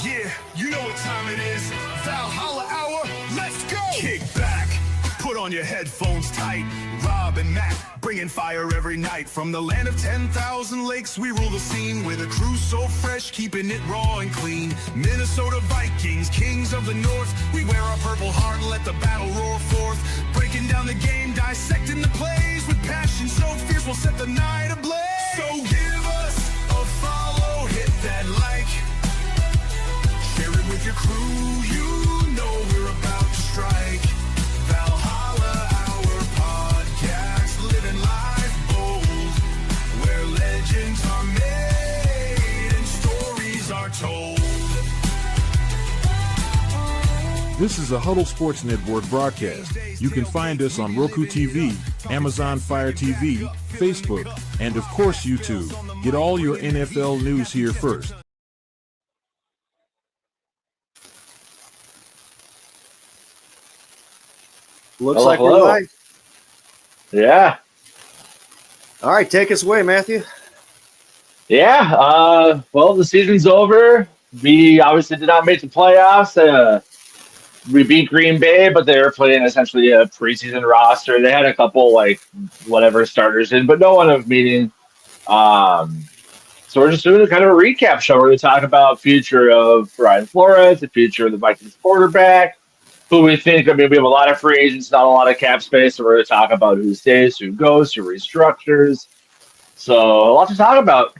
Yeah, you know what time it is. Valhalla Hour, let's go! Kick back, put on your headphones tight. Rob and Matt, bringing fire every night. From the land of 10,000 lakes, we rule the scene. With a crew so fresh, keeping it raw and clean. Minnesota Vikings, kings of the north. We wear our purple heart and let the battle roar forth. Breaking down the game, dissecting the plays. With passion so fierce, we'll set the night ablaze. So give us a follow, hit that like. Share it with your crew, you know we're about to strike. Valhalla, our podcast, living life bold, where legends are made and stories are told. This is a Huddle Sports Network broadcast. You can find us on Roku TV, Amazon Fire TV, Facebook, and of course YouTube. Get all your NFL news here first. Looks like we're live. Yeah. All right, take us away, Matthew. Yeah. Well, the season's over. We obviously did not make the playoffs. We beat Green Bay, but they were playing essentially a preseason roster. They had a couple, whatever starters in, but no one of meeting. So we're just doing a kind of a recap show where we talk about future of Brian Flores, the future of the Vikings quarterback, who we think, we have a lot of free agents, not a lot of cap space, so we're going to talk about who stays, who goes, who restructures. So a lot to talk about.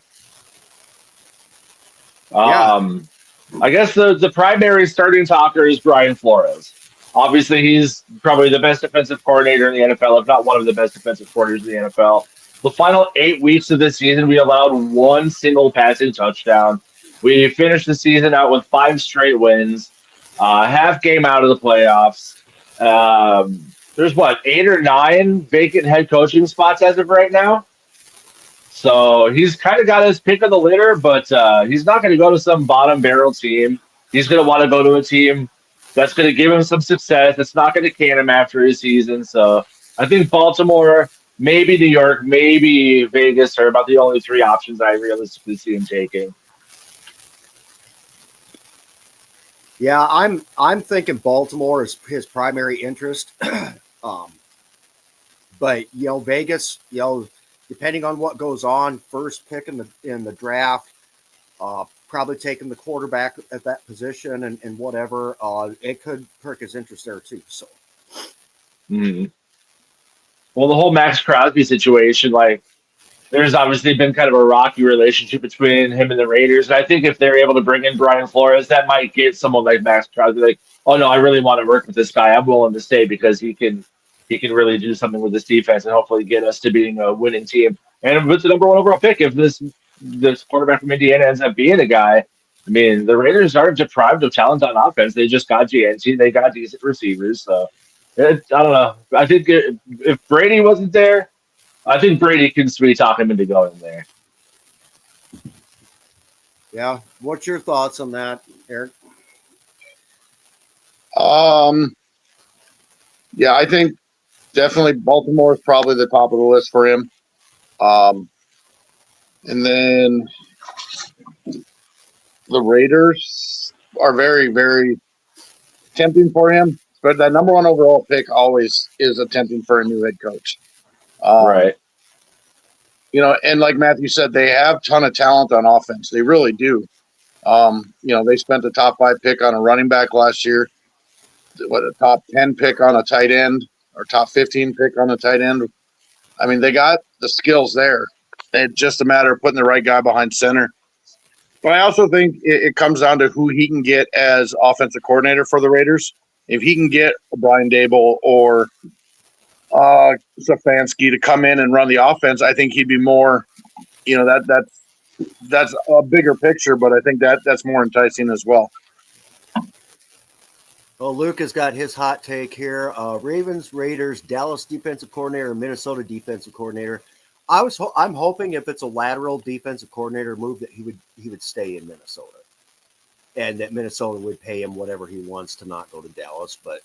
I guess the primary starting talker is Brian Flores. Obviously, he's probably the best defensive coordinator in the NFL, if not one of the best defensive coordinators in the NFL. The final 8 weeks of the season, we allowed one single passing touchdown. We finished the season out with 5 straight wins, half game out of the playoffs. There's 8 or 9 vacant head coaching spots as of right now. So he's kind of got his pick of the litter, but he's not going to go to some bottom barrel team. He's going to want to go to a team that's going to give him some success. It's not going to can him after his season. So I think Baltimore, maybe New York, maybe Vegas are about the only 3 options I realistically see him taking. Yeah, I'm thinking Baltimore is his primary interest. But Vegas, depending on what goes on, first pick in the draft, probably taking the quarterback at that position and whatever, it could perk his interest there too. So, Well, the whole Max Crosby situation, there's obviously been kind of a rocky relationship between him and the Raiders. And I think if they're able to bring in Brian Flores, that might get someone like Max Crosby oh no, I really want to work with this guy. I'm willing to stay because he can really do something with this defense and hopefully get us to being a winning team. And with the number 1 overall pick, if this quarterback from Indiana ends up being a guy, the Raiders aren't deprived of talent on offense. They just got GNC. They got decent receivers. So, I don't know. I think if Brady wasn't there, I think Brady can sweet talk him into going there. Yeah. What's your thoughts on that, Eric? Yeah, I think definitely Baltimore is probably the top of the list for him. And then the Raiders are very, very tempting for him. But that number 1 overall pick always is tempting for a new head coach. Right. And like Matthew said, they have a ton of talent on offense. They really do. They spent a top 5 pick on a running back last year. A top 10 pick on a tight end, or top 15 pick on a tight end. They got the skills there. It's just a matter of putting the right guy behind center. But I also think it comes down to who he can get as offensive coordinator for the Raiders. If he can get Brian Dable or Stefanski to come in and run the offense, I think he'd be more, that's a bigger picture, but I think that's more enticing as well. Well, Luke has got his hot take here. Ravens, Raiders, Dallas defensive coordinator, Minnesota defensive coordinator. I'm hoping if it's a lateral defensive coordinator move that he would stay in Minnesota, and that Minnesota would pay him whatever he wants to not go to Dallas. But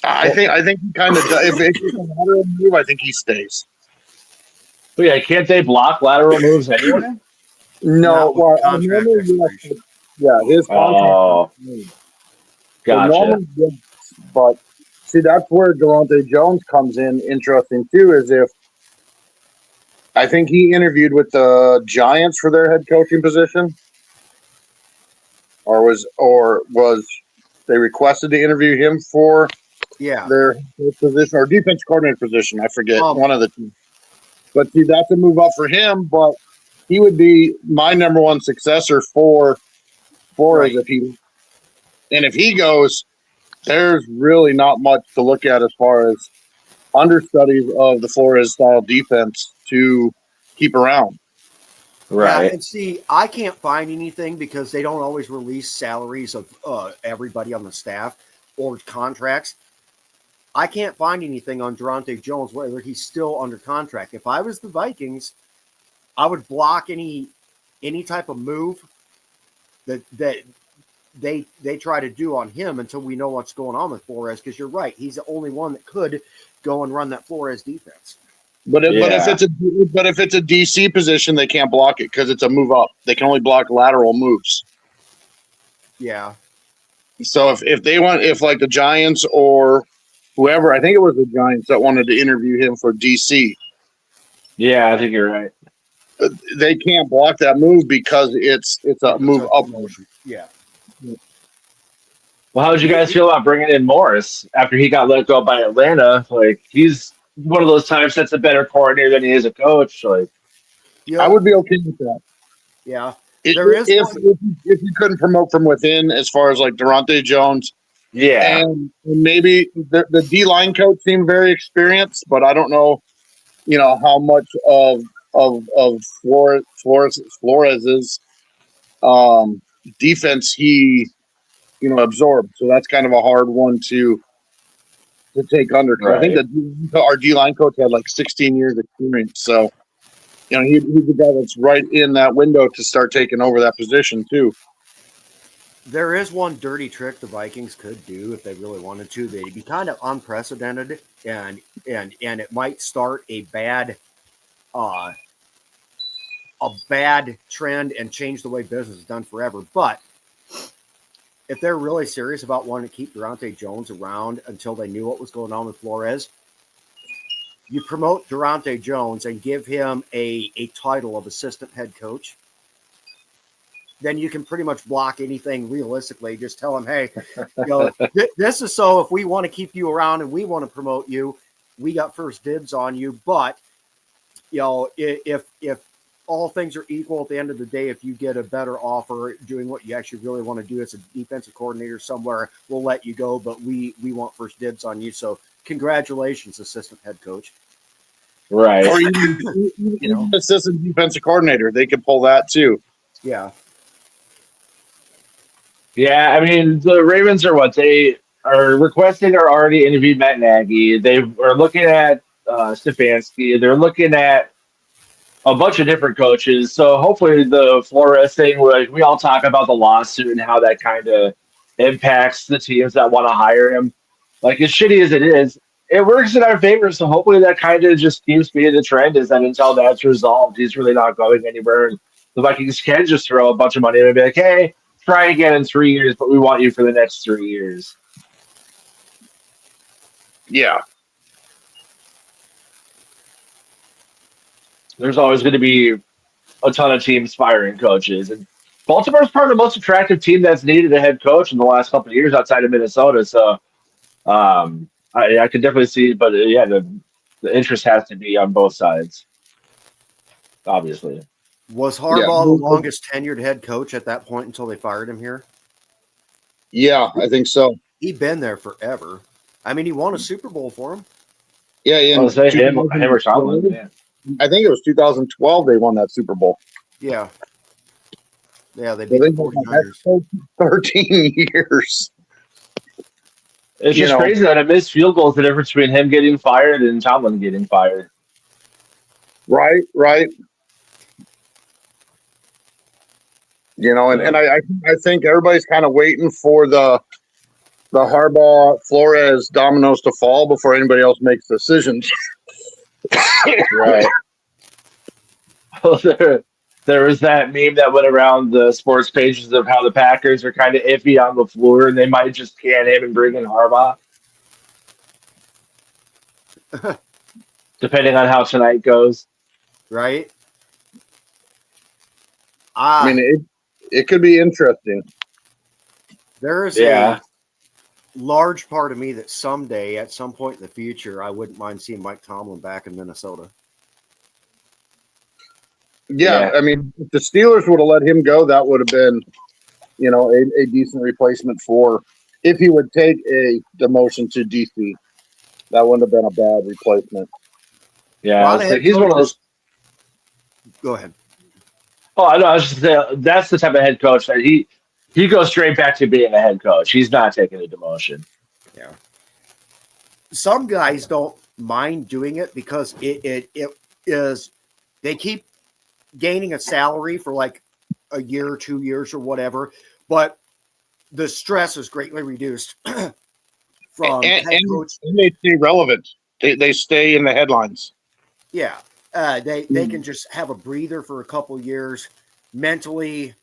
I think he kind of does. If it's a lateral move, I think he stays. But yeah, can't they block lateral moves anyway? No, well, Yeah, his contract. Oh, So gotcha. normally, yes, but see, that's where Durante Jones comes in. Interesting too, is if I think he interviewed with the Giants for their head coaching position, or was they requested to interview him for Yeah. their head coach position or defense coordinator position? I forget Um, one of the two. But see, that's a move up for him. But he would be my number one successor for Flores right. if he goes, there's really not much to look at as far as understudies of the Flores style defense to keep around. Yeah, Right. and see, I can't find anything because they don't always release salaries of everybody on the staff or contracts. I can't find anything on Durante Jones whether he's still under contract. If I was the Vikings, I would block any type of move that they try to do on him until we know what's going on with Flores. Because you're right, he's the only one that could go and run that Flores defense. But if Yeah. it's a DC position, they can't block it because it's a move up. They can only block lateral moves. Yeah, So if like the Giants or whoever, I think it was the Giants that wanted to interview him for DC, Yeah, I think you're right. they can't block that move because it's a move a upward. promotion. Yeah. Well, how did you guys feel about bringing in Morris after he got let go by Atlanta? Like, he's one of those times that's a better coordinator than he is a coach. Like, You I know, would be okay with that. yeah. If There is if, one. if you couldn't promote from within, as far as like Durante Jones yeah, and maybe the D line coach seemed very experienced, but I don't know, how much of Flores's defense he absorbed. So that's kind of a hard one to take under because I think right. that our D line coach had like 16 years experience. So he's the guy that's right in that window to start taking over that position too. There is one dirty trick the Vikings could do if they really wanted to. They'd be kind of unprecedented, and it might start uh, a bad trend and change the way business is done forever. But if they're really serious about wanting to keep Durante Jones around until they knew what was going on with Flores, you promote Durante Jones and give him a title of assistant head coach. Then you can pretty much block anything realistically. Just tell him, hey, this is so if we want to keep you around and we want to promote you, we got first dibs on you. But if all things are equal at the end of the day, if you get a better offer doing what you actually really want to do as a defensive coordinator somewhere, we'll let you go. But we want first dibs on you. So congratulations, assistant head coach. Right. Or even assistant defensive coordinator, they could pull that too. Yeah. Yeah, I mean, the Ravens are what they are requesting or already interviewed Matt Nagy. They are looking at Stefanski. They're looking at a bunch of different coaches. So hopefully the Flores thing, like we all talk about the lawsuit and how that kind of impacts the teams that want to hire him. Like as shitty as it is, it works in our favor. So hopefully that kind of just keeps being the trend. Is that until that's resolved, he's really not going anywhere. And the Vikings can just throw a bunch of money and be like, "Hey, try again in 3 years, but we want you for the next 3 years." Yeah. There's always going to be a ton of teams firing coaches. And Baltimore's probably the most attractive team that's needed a head coach in the last couple of years outside of Minnesota. So I could definitely see, but yeah, the interest has to be on both sides, obviously. Was Yeah. Harbaugh the longest tenured head coach at that point until they fired him here? Yeah, I think so. He'd been there forever. I mean, he won a Super Bowl for him. Yeah, I in was say him or Tomlin. 2012, Yeah. I think it was 2012 they won that Super Bowl. Yeah. Yeah, they So beat they the won 49ers. that 13 years. It's You just know. crazy that a missed field goal is the difference between him getting fired and Tomlin getting fired. Right. And I think everybody's kind of waiting for the Harbaugh Flores dominoes to fall before anybody else makes decisions. Right. There was that meme that went around the sports pages of how the Packers are kind of iffy on the floor and they might just can him and bring in Harbaugh, depending on how tonight goes. Right? I mean, it could be interesting. There is Yeah. a large part of me that someday, at some point in the future, I wouldn't mind seeing Mike Tomlin back in Minnesota. Yeah, I mean, if the Steelers would have let him go, that would have been, a decent replacement for if he would take a demotion to DC. That wouldn't have been a bad replacement. Yeah, it's like he's one of those. Go ahead. Oh, I know. I was just saying, that's the type of head coach that he goes straight back to being a head coach. He's not taking a demotion. Yeah. Some guys don't mind doing it because it is they keep gaining a salary for like a year or 2 years or whatever, but the stress is greatly reduced from head coach. And they stay relevant. They stay in the headlines. Yeah. They can just have a breather for a couple years, mentally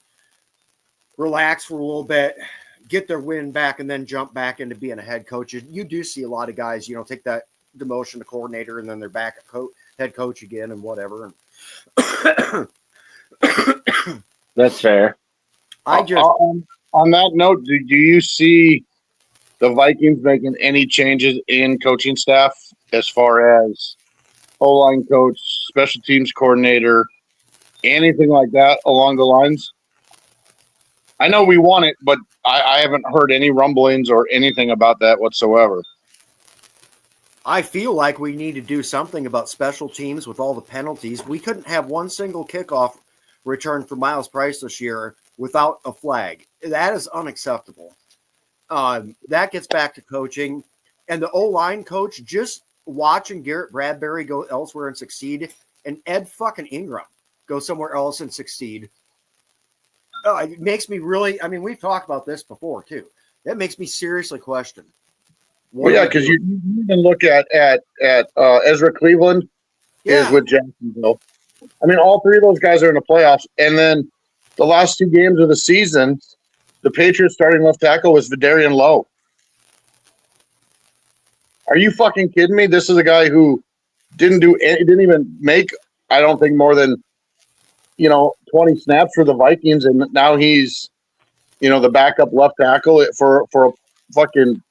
relax for a little bit, get their win back, and then jump back into being a head coach. You do see a lot of guys, take that demotion to coordinator, and then they're back at head coach again and whatever. That's fair. On that note, do you see the Vikings making any changes in coaching staff as far as O-line coach, special teams coordinator, anything like that along the lines? I know we want it, but I haven't heard any rumblings or anything about that whatsoever. I feel like we need to do something about special teams with all the penalties. We couldn't have one single kickoff return for Miles Price this year without a flag. That is unacceptable. That gets back to coaching. And the O-line coach, just watching Garrett Bradbury go elsewhere and succeed, and Ed fucking Ingram go somewhere else and succeed. It makes me really, we've talked about this before too. That makes me seriously question. Well, yeah, because you even look at Ezra Cleveland is with Jacksonville. All three of those guys are in the playoffs. And then the last two games of the season, the Patriots starting left tackle was Vidarian Lowe. Are you fucking kidding me? This is a guy who didn't even make, I don't think, more than 20 snaps for the Vikings, and now he's the backup left tackle for a fucking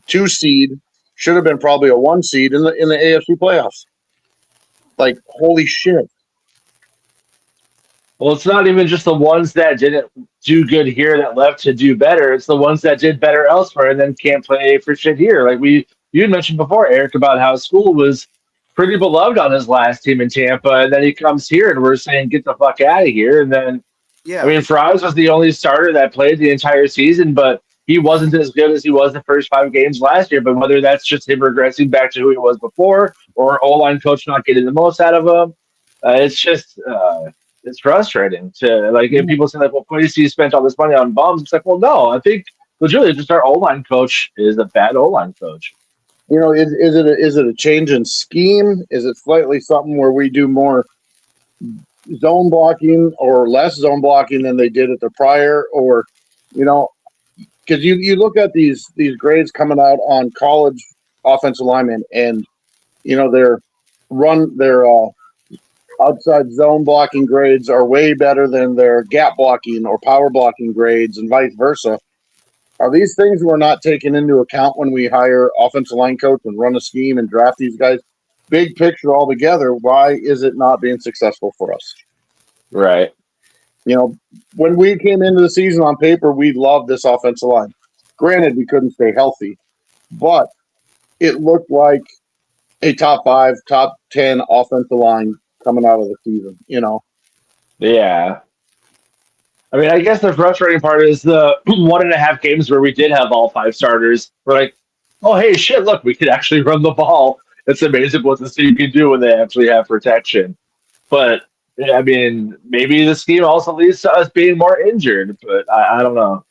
2 seed. Should have been probably a 1 seed in the AFC playoffs. Like, holy shit. Well, it's not even just the ones that didn't do good here that left to do better. It's the ones that did better elsewhere and then can't play for shit here. Like you had mentioned before, Eric, about how School was pretty beloved on his last team in Tampa, and then he comes here and we're saying, get the fuck out of here. And then, Fries was the only starter that played the entire season, but he wasn't as good as he was the first 5 games last year. But whether that's just him regressing back to who he was before or O-line coach not getting the most out of him, it's just it's frustrating to if people say well, Quincy spent all this money on bums. It's like, well, no, I think legitimately just our O-line coach is a bad O-line coach. Is it a change in scheme? Is it slightly something where we do more zone blocking or less zone blocking than they did at the prior? Or, because you look at these grades coming out on college offensive linemen, and their outside zone blocking grades are way better than their gap blocking or power blocking grades, and vice versa. Are these things we're not taking into account when we hire offensive line coach and run a scheme and draft these guys? Big picture altogether, why is it not being successful for us? Right. When we came into the season on paper, we loved this offensive line. Granted, we couldn't stay healthy, but it looked like a top 5, top 10 offensive line coming out of the season, Yeah. I guess the frustrating part is the 1.5 games where we did have all 5 starters. We're like, oh, hey, shit, look, we could actually run the ball. It's amazing what this team can do when they actually have protection. But, maybe the scheme also leads to us being more injured, but I don't know.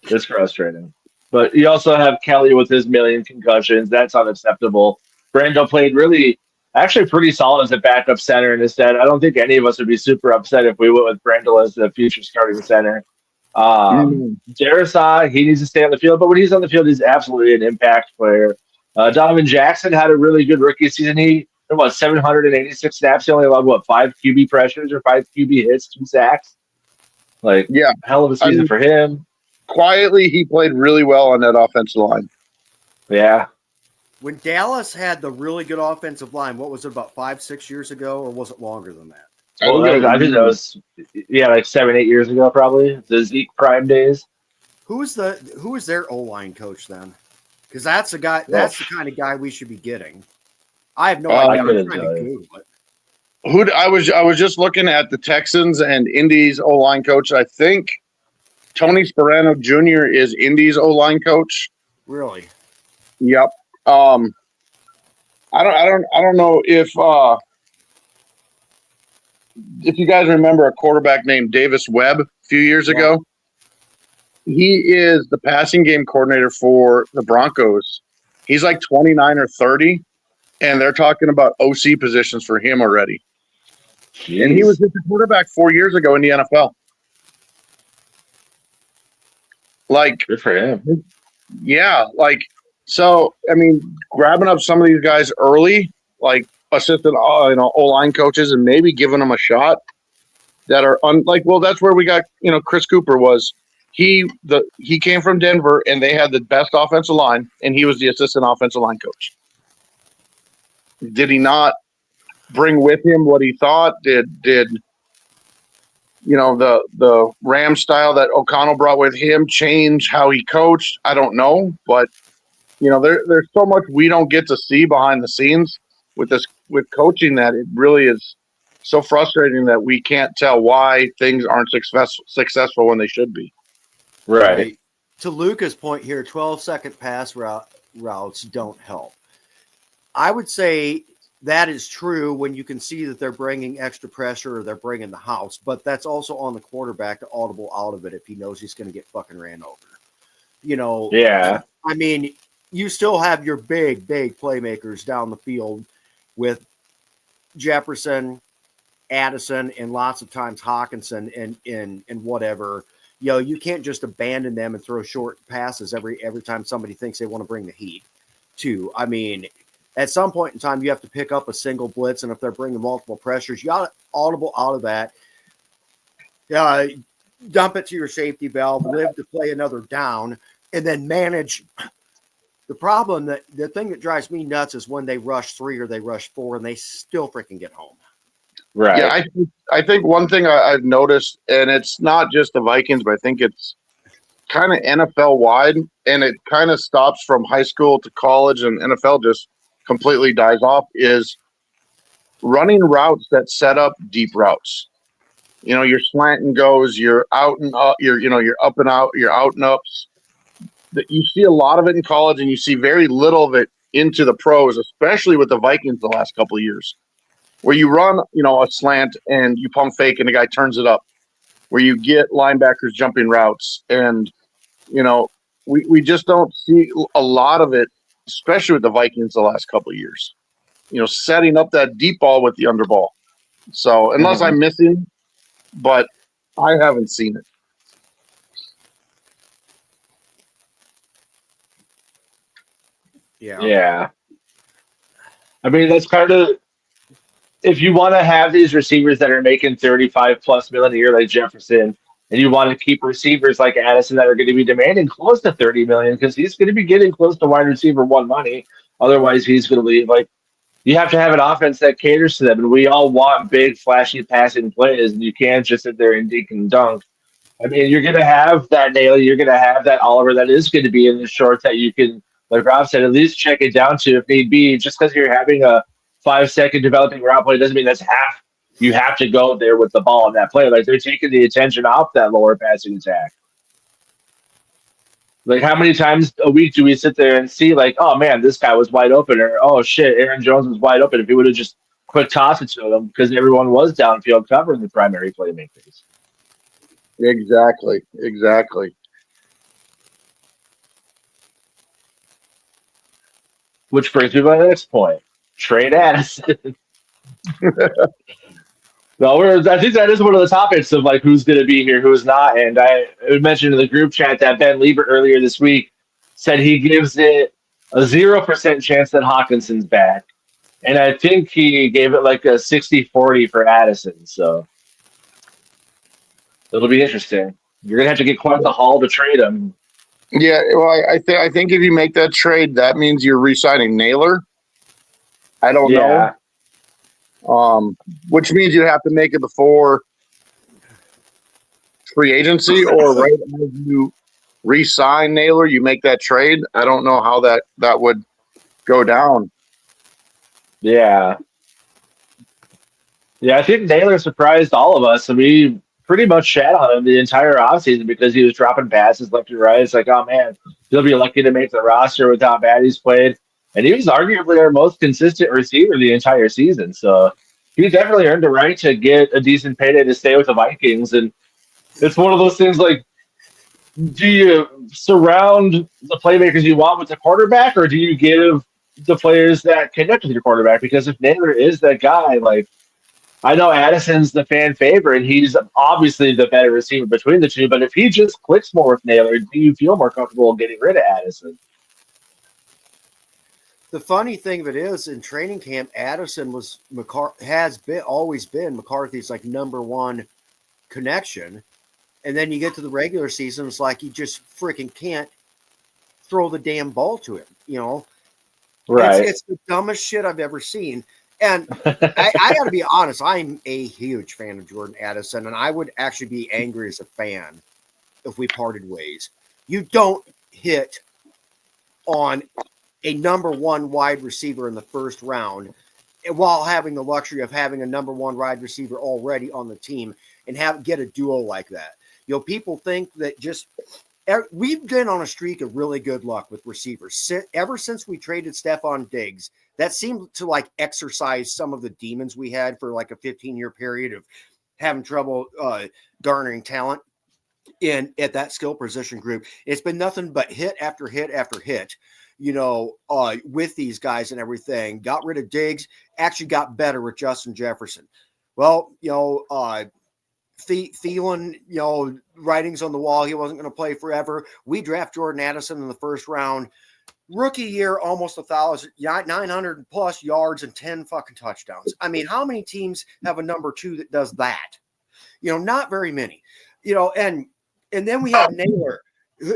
It's frustrating. But you also have Kelly with his 1,000,000 concussions. That's unacceptable. Brando played really actually pretty solid as a backup center instead. I don't think any of us would be super upset if we went with Brandel as the future starting center. Mm. Darisaw, he needs to stay on the field, but when he's on the field, he's absolutely an impact player. Donovan Jackson had a really good rookie season. He what 786 snaps. He only allowed what 5 QB pressures or 5 QB hits, 2 sacks. Like Yeah, hell of a I season mean, for him. quietly he played really well on that offensive line. Yeah, When Dallas had the really good offensive line, what was it, about 5, 6 years ago, or was it longer than that? well, I think that was like 7, 8 years ago, probably the Zeke prime days. Who is their O line coach then? Because that's the guy. Well, That's the kind of guy we should be getting. I have no I idea. I'm couldn't trying tell to you. Google it. I was just looking at the Texans and Indy's O line coach. I think Tony Sperano Jr. is Indy's O line coach. Really? Yep. I don't know if you guys remember a quarterback named Davis Webb a few years ago. He is the passing game coordinator for the Broncos. He's like 29 or 30, and they're talking about OC positions for him already. Jeez. And he was just a quarterback 4 years ago in the NFL. Like, good for him. yeah, like, so, I mean, grabbing up some of these guys early, like assistant, O-line coaches, and maybe giving them a shot that are well, that's where we got, Chris Cooper was. He came from Denver, and they had the best offensive line, and he was the assistant offensive line coach. Did he not bring with him what he thought? Did the Ram style that O'Connell brought with him change how he coached? I don't know, but there's so much we don't get to see behind the scenes with coaching that it really is so frustrating that we can't tell why things aren't successful when they should be. Right. To Luca's point here, 12-second pass routes don't help. I would say that is true when you can see that they're bringing extra pressure or they're bringing the house, but that's also on the quarterback to audible out of it if he knows he's going to get fucking ran over. Yeah. I mean, you still have your big playmakers down the field with Jefferson, Addison, and lots of times Hawkinson and whatever. You can't just abandon them and throw short passes every time somebody thinks they want to bring the heat too. I mean, at some point in time, you have to pick up a single blitz, and if they're bringing multiple pressures, you got to audible out of that. Dump it to your safety valve, live to play another down, and then manage. The thing that drives me nuts is when they rush 3 or they rush 4 and they still freaking get home. Right. Yeah, I think one thing I've noticed, and it's not just the Vikings, but I think it's kind of NFL wide, and it kind of stops from high school to college, and NFL just completely dies off, is running routes that set up deep routes. Your slant and goes, you're out and up, you're up and out, you're out and ups. You see a lot of it in college, and you see very little of it into the pros, especially with the Vikings the last couple of years, where you run, a slant and you pump fake and the guy turns it up, where you get linebackers jumping routes. And, we just don't see a lot of it, especially with the Vikings the last couple of years, setting up that deep ball with the underball. So unless I'm missing, but I haven't seen it. Yeah. I mean, that's kind of if you want to have these receivers that are making 35 plus million a year like Jefferson, and you want to keep receivers like Addison that are going to be demanding close to 30 million because he's going to be getting close to wide receiver one money. Otherwise, he's going to leave. Like, you have to have an offense that caters to them, and we all want big, flashy passing plays, and you can't just sit there and dink and dunk. I mean, you're going to have that Naylor, you're going to have that Oliver that is going to be in the short that you can, like Rob said, at least check it down to if need be. Just because you're having a 5-second developing route play doesn't mean that's half. You have to go there with the ball in that play. Like, they're taking the attention off that lower passing attack. Like, how many times a week do we sit there and see, like, oh, man, this guy was wide open, or, oh, shit, Aaron Jones was wide open if he would have just quick toss it to him because everyone was downfield covering the primary playmakers. Exactly. Which brings me to my next point. Trade Addison. No, I think that is one of the topics of like who's going to be here, who's not. And I mentioned in the group chat that Ben Liebert earlier this week said he gives it a 0% chance that Hawkinson's back. And I think he gave it like a 60-40 for Addison. So it'll be interesting. You're going to have to get quite the haul to trade him. Yeah, well, I think if you make that trade, that means you're re-signing Naylor. I don't know. Which means you have to make it before free agency, or right as you re-sign Naylor, you make that trade. I don't know how that would go down. Yeah. Yeah, I think Naylor surprised all of us. And we pretty much shat on him the entire offseason because he was dropping passes left and right. It's like, oh, man, he'll be lucky to make the roster with how bad he's played. And he was arguably our most consistent receiver the entire season. So he definitely earned the right to get a decent payday to stay with the Vikings. And it's one of those things like, do you surround the playmakers you want with the quarterback, or do you give the players that connect with your quarterback? Because if Naylor is that guy, like, I know Addison's the fan favorite, and he's obviously the better receiver between the two, but if he just clicks more with Naylor, do you feel more comfortable getting rid of Addison? The funny thing of it is, in training camp, Addison has always been McCarthy's like number one connection, and then you get to the regular season, it's like you just freaking can't throw the damn ball to him. You know, Right? It's the dumbest shit I've ever seen. And I got to be honest, I'm a huge fan of Jordan Addison, and I would actually be angry as a fan if we parted ways. You don't hit on a number one wide receiver in the first round while having the luxury of having a number one wide receiver already on the team and get a duo like that. You know, people think that we've been on a streak of really good luck with receivers ever since we traded Stephon Diggs. That seemed to like exercise some of the demons we had for like a 15-year period of having trouble garnering talent at that skill position group. It's been nothing but hit after hit after hit, you know, with these guys and everything. Got rid of Diggs, actually got better with Justin Jefferson. Well, you know, Thielen, you know, writings on the wall. He wasn't going to play forever. We draft Jordan Addison in the first round. Rookie year, almost 900 plus yards and 10 fucking touchdowns. I mean, how many teams have a number two that does that? You know, not very many. You know, and then we have Naylor,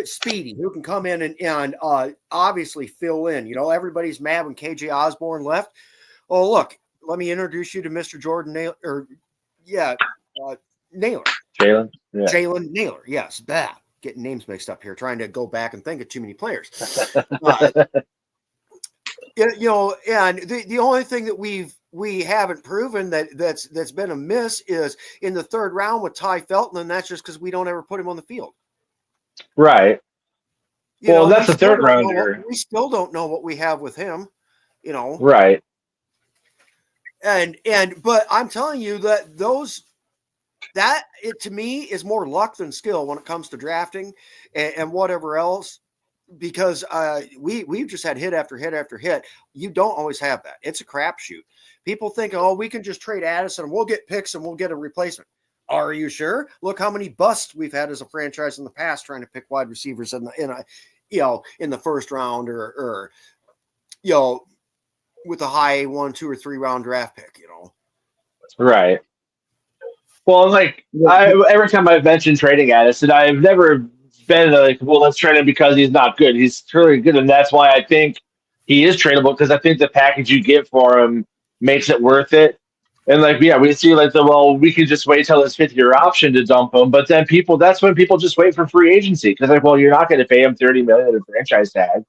Speedy, who can come in and obviously fill in. You know, everybody's mad when KJ Osborne left. Oh, look, let me introduce you to Mr. Jordan Naylor. Naylor. Jalen Naylor. Yes, that. Getting names mixed up here, trying to go back and think of too many players. You know, and the only thing that we haven't proven that's been a miss is in the third round with Ty Felton, and that's just because we don't ever put him on the field. Right. Well, that's a third rounder. We still don't know what we have with him, you know. Right. But I'm telling you that it to me is more luck than skill when it comes to drafting and whatever else, because we've just had hit after hit after hit. You don't always have that. It's a crapshoot. People think, oh, we can just trade Addison and we'll get picks and we'll get a replacement. Are you sure? Look how many busts we've had as a franchise in the past trying to pick wide receivers in the first round or you know, with a high 1, 2, or 3 round draft pick. You know, right. Well, like every time I've mentioned trading Addison, I've never been like, well, let's trade him because he's not good. He's really good, and that's why I think he is tradable, because I think the package you get for him makes it worth it. And like, yeah, we see like we can just wait till his 5th-year option to dump him, but then that's when people just wait for free agency, because like, well, you're not going to pay him $30 million in franchise tag,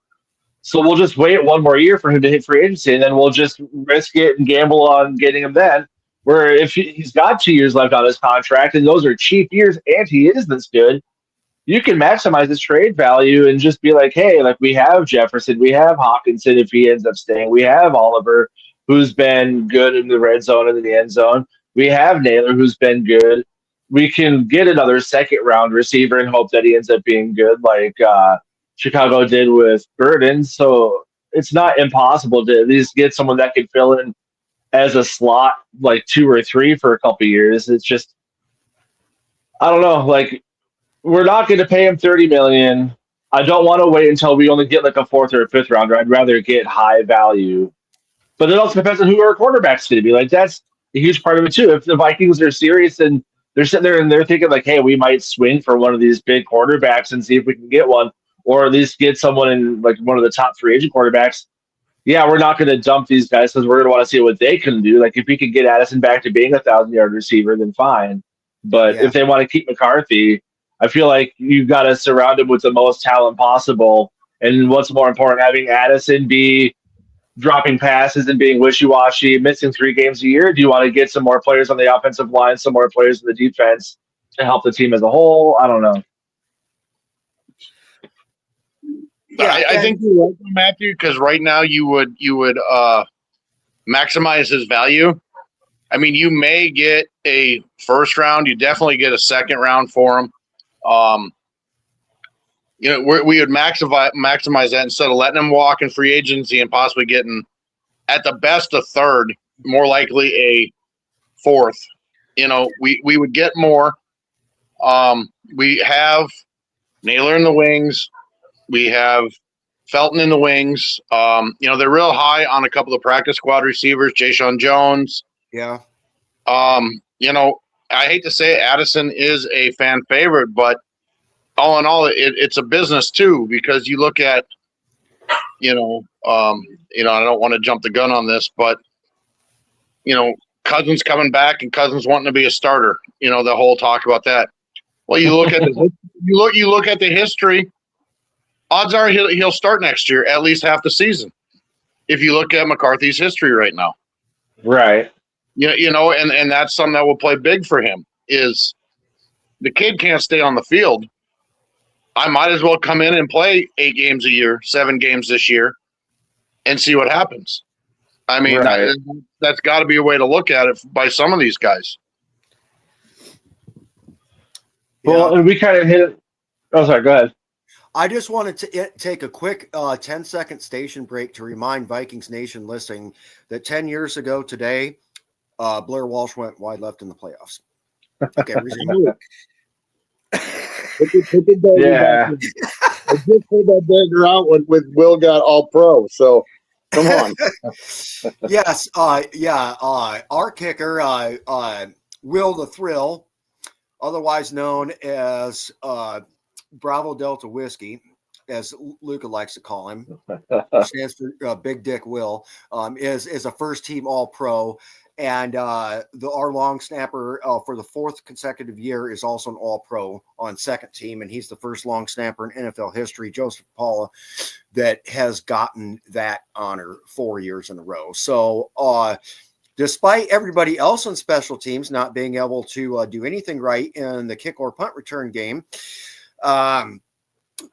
so we'll just wait 1 more year for him to hit free agency, and then we'll just risk it and gamble on getting him then. Where if he's got 2 years left on his contract and those are cheap years and he is this good, you can maximize his trade value and just be like, hey, like we have Jefferson, we have Hawkinson if he ends up staying, we have Oliver, who's been good in the red zone and in the end zone, we have Naylor, who's been good. We can get another 2nd-round receiver and hope that he ends up being good, like Chicago did with Burden. So it's not impossible to at least get someone that could fill in as a slot like 2 or 3 for a couple years. It's just I don't know. Like we're not going to pay him 30 million. I don't want to wait until we only get like a fourth or a fifth rounder. I'd rather get high value. But it also depends on who our quarterback's going to be. Like that's a huge part of it too. If the Vikings are serious and they're sitting there and they're thinking like, hey, we might swing for one of these big quarterbacks and see if we can get one, or at least get someone in like one of the top free agent quarterbacks. Yeah, we're not going to dump these guys because we're going to want to see what they can do. Like if we can get Addison back to being a 1,000-yard receiver, then fine. But if they want to keep McCarthy, I feel like you've got to surround him with the most talent possible. And what's more important, having Addison be dropping passes and being wishy-washy, missing 3 games a year? Do you want to get some more players on the offensive line, some more players in the defense to help the team as a whole? I don't know. Yeah, I think you're right, Matthew, because right now you would maximize his value. I mean, you may get a first round. You definitely get a second round for him. We would maximize that instead of letting him walk in free agency and possibly getting, at the best, a third, more likely a fourth. We would get more. We have Naylor in the wings. We have Felton in the wings. They're real high on a couple of practice squad receivers, Jayshon Jones. Yeah. I hate to say it, Addison is a fan favorite, but all in all, it's a business too, because you look at, I don't want to jump the gun on this, but, Cousins coming back and Cousins wanting to be a starter, the whole talk about that. Well, you look at you look at the history. Odds are he'll start next year, at least half the season. If you look at McCarthy's history right now, right? And that's something that will play big for him. Is the kid can't stay on the field. I might as well come in and play 8 games a year, 7 games this year, and see what happens. I mean, right. that's got to be a way to look at it by some of these guys. Well, and we kind of hit it. Oh, sorry. Go ahead. I just wanted to take a quick 10-second station break to remind Vikings Nation listening that 10 years ago today, Blair Walsh went wide left in the playoffs. Okay, resume. Yeah. I just pulled that dagger out with Will got all pro. So come on. Yes. Our kicker, Will the Thrill, otherwise known as Bravo Delta Whiskey, as Luca likes to call him, stands for Big Dick Will, is a first-team All-Pro, and our long snapper for the 4th consecutive year is also an All-Pro on second team, and he's the first long snapper in NFL history, Joseph Paula, that has gotten that honor 4 years in a row. So, despite everybody else on special teams not being able to do anything right in the kick or punt return game,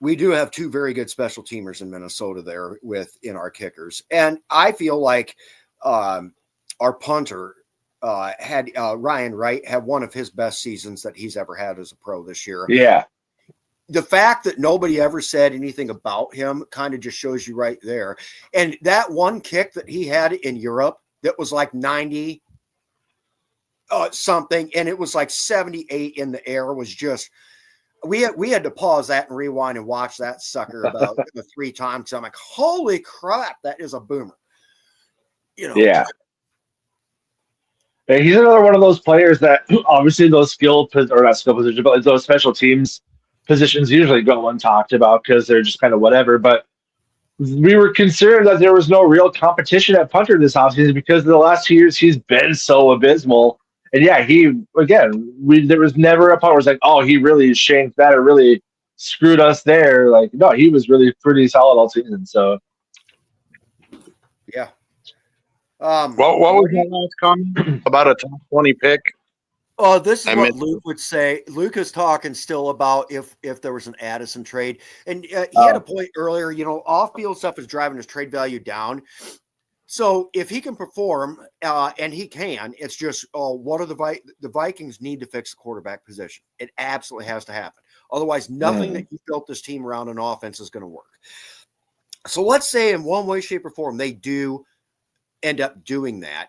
we do have 2 very good special teamers in Minnesota there in our kickers. And I feel like our punter had Ryan Wright had one of his best seasons that he's ever had as a pro this year. Yeah. The fact that nobody ever said anything about him kind of just shows you right there. And that one kick that he had in Europe that was like 90 something, and it was like 78 in the air was just, we had to pause that and rewind and watch that sucker about 3 times. I'm like, holy crap, that is a boomer. Yeah. He's another one of those players that obviously those not skill positions, but those special teams positions usually go untalked about because they're just kind of whatever. But we were concerned that there was no real competition at punter this offseason because the last 2 years he's been so abysmal. And yeah, there was never a punt where it's like, oh, he really shanked that or really screwed us there. Like, no, he was really pretty solid all season. So, yeah. What was that last comment about a top 20 pick? Oh, this is what Luke would say. Luke is talking still about if there was an Addison trade. And he had a point earlier, off-field stuff is driving his trade value down. So if he can perform, and he can, it's just what are the Vikings need to fix the quarterback position. It absolutely has to happen. Otherwise, nothing that you built this team around on offense is going to work. So let's say in one way, shape, or form they do end up doing that.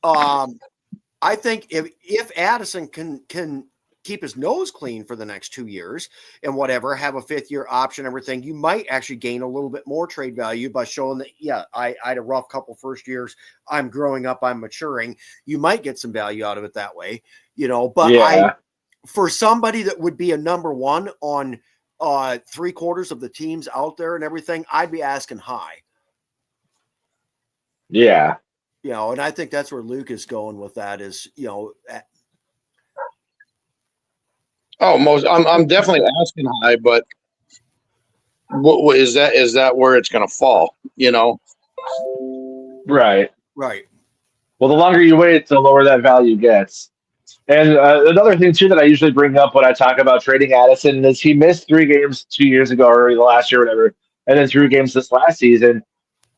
I think if Addison can keep his nose clean for the next 2 years and whatever, have a 5th-year option, everything, you might actually gain a little bit more trade value by showing that, yeah, I had a rough couple first years. I'm growing up. I'm maturing. You might get some value out of it that way, but for somebody that would be a number one on 3/4 of the teams out there and everything, I'd be asking high. Yeah. And I think that's where Luke is going with that is, I'm definitely asking high, but what is that? Is that where it's going to fall? Right. Right. Well, the longer you wait, the lower that value gets. And another thing too that I usually bring up when I talk about trading Addison is he missed 3 games 2 years ago or the last year, or whatever, and then 3 games this last season.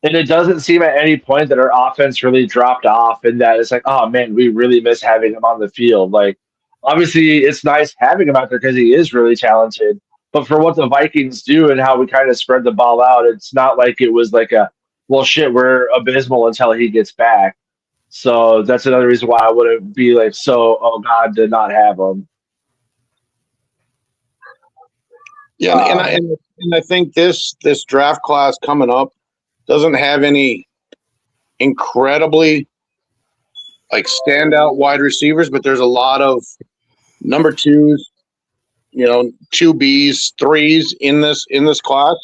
And it doesn't seem at any point that our offense really dropped off, and that it's like, oh man, we really miss having him on the field. Like, obviously, it's nice having him out there because he is really talented. But for what the Vikings do and how we kind of spread the ball out, it's not like it was like well, shit, we're abysmal until he gets back. So that's another reason why I wouldn't be like so, oh God, to not have him. Yeah, and I think this draft class coming up doesn't have any incredibly standout wide receivers, but there's a lot of number twos, 2Bs, 3s in this class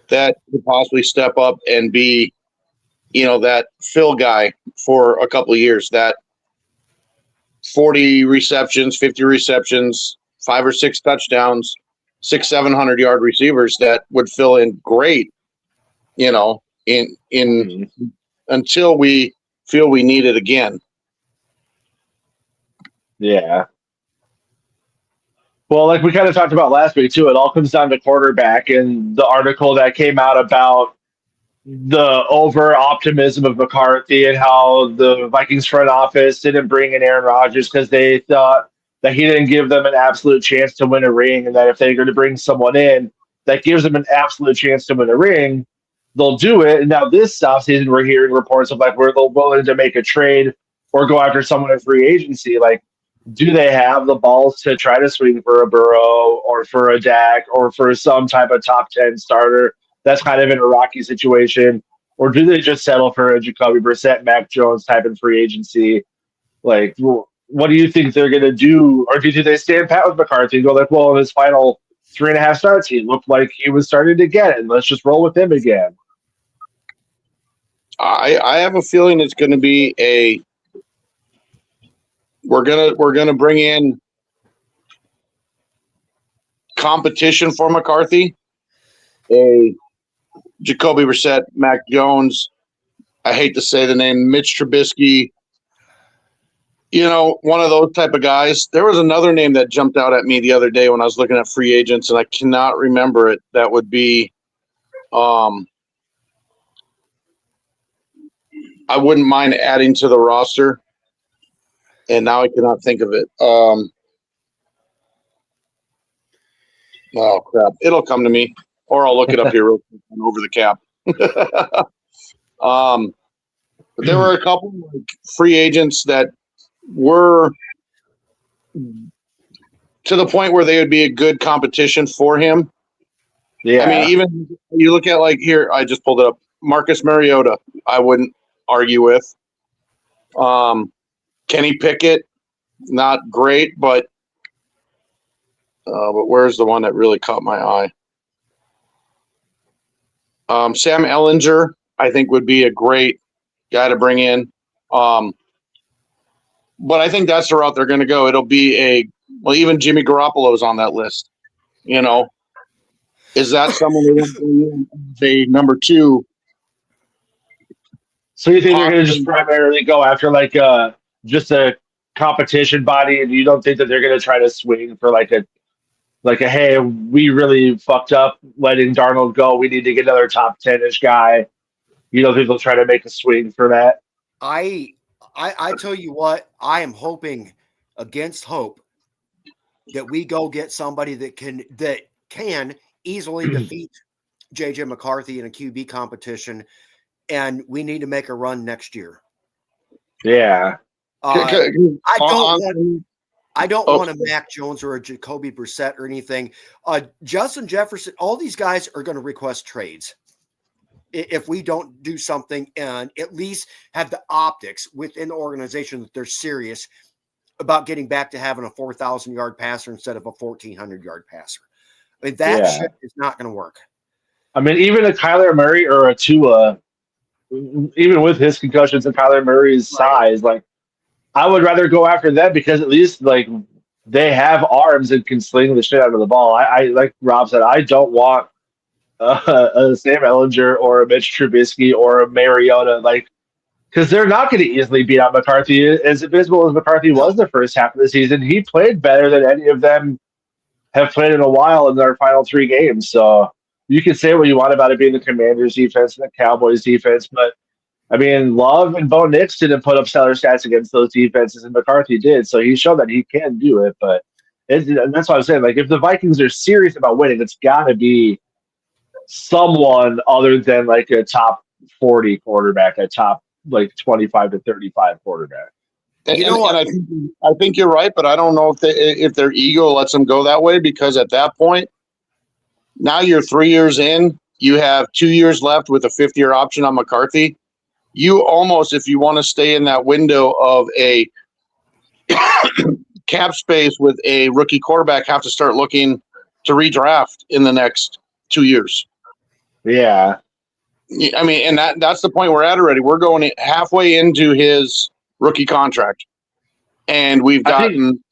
that could possibly step up and be, that fill guy for a couple of years, that 40 receptions, 50 receptions, 5 or 6 touchdowns, 600-700 yard receivers that would fill in great, until we feel we need it again. Yeah. Well, like we kind of talked about last week too, it all comes down to quarterback and the article that came out about the over optimism of McCarthy and how the Vikings front office didn't bring in Aaron Rodgers because they thought that he didn't give them an absolute chance to win a ring, and that if they're going to bring someone in that gives them an absolute chance to win a ring, they'll do it. And now this offseason, we're hearing reports of like where they're willing to make a trade or go after someone in free agency. Like, do they have the balls to try to swing for a Burrow or for a Dak or for some type of top 10 starter that's kind of in a rocky situation? Or do they just settle for a Jacoby Brissett, Mac Jones type in free agency? Like, what do you think they're going to do? Or do they stand pat with McCarthy and go like, well, in his final 3.5 starts, he looked like he was starting to get it, and let's just roll with him again? I have a feeling it's going to be we're gonna bring in competition for McCarthy. A Jacoby Brissett, Mac Jones. I hate to say the name, Mitch Trubisky. One of those type of guys. There was another name that jumped out at me the other day when I was looking at free agents, and I cannot remember it. That would be, I wouldn't mind adding to the roster. And now I cannot think of it. Oh crap! It'll come to me, or I'll look it up here real quick over the cap. But there were a couple free agents that were to the point where they would be a good competition for him. Yeah. I mean, even you look at here, I just pulled it up. Marcus Mariota, I wouldn't argue with. Kenny Pickett, not great, but where's the one that really caught my eye? Sam Ellinger, I think, would be a great guy to bring in. But I think that's the route they're going to go. It'll be even Jimmy Garoppolo is on that list. Is that someone they want to bring in as a number 2? So you think they're going to just primarily go after just a competition body, and you don't think that they're going to try to swing for like a hey, we really fucked up letting Darnold go, we need to get another top 10-ish guy? You don't think they'll try to make a swing for that? I tell you what, I am hoping against hope that we go get somebody that can easily defeat JJ McCarthy in a QB competition, and we need to make a run next year. Yeah. I don't Oh. want a Mac Jones or a Jacoby Brissett or anything. Justin Jefferson, all these guys are going to request trades if we don't do something and at least have the optics within the organization that they're serious about getting back to having a 4,000-yard passer instead of a 1,400-yard passer. I mean, that shit is not going to work. I mean, even a Kyler Murray or a Tua, even with his concussions and Kyler Murray's size, like, I would rather go after them because at least, like, they have arms and can sling the shit out of the ball. I like Rob said, I don't want a Sam Ellinger or a Mitch Trubisky or a Mariota, like, because they're not going to easily beat out McCarthy. As abysmal as McCarthy was the first half of the season, he played better than any of them have played in a while in their final 3 games. So you can say what you want about it being the Commanders' defense and the Cowboys' defense, but I mean, Love and Bo Nix didn't put up stellar stats against those defenses, and McCarthy did. So he showed that he can do it. But and that's what I'm saying. Like, if the Vikings are serious about winning, it's got to be someone other than like a top 40 quarterback, a top like 25 to 35 quarterback. And I think you're right, but I don't know if their ego lets them go that way, because at that point, now you're 3 years in, you have 2 years left with a 5th-year option on McCarthy. You almost, if you want to stay in that window of a cap space with a rookie quarterback, have to start looking to redraft in the next 2 years. Yeah. I mean, and that's the point we're at already. We're going halfway into his rookie contract, and we've gotten,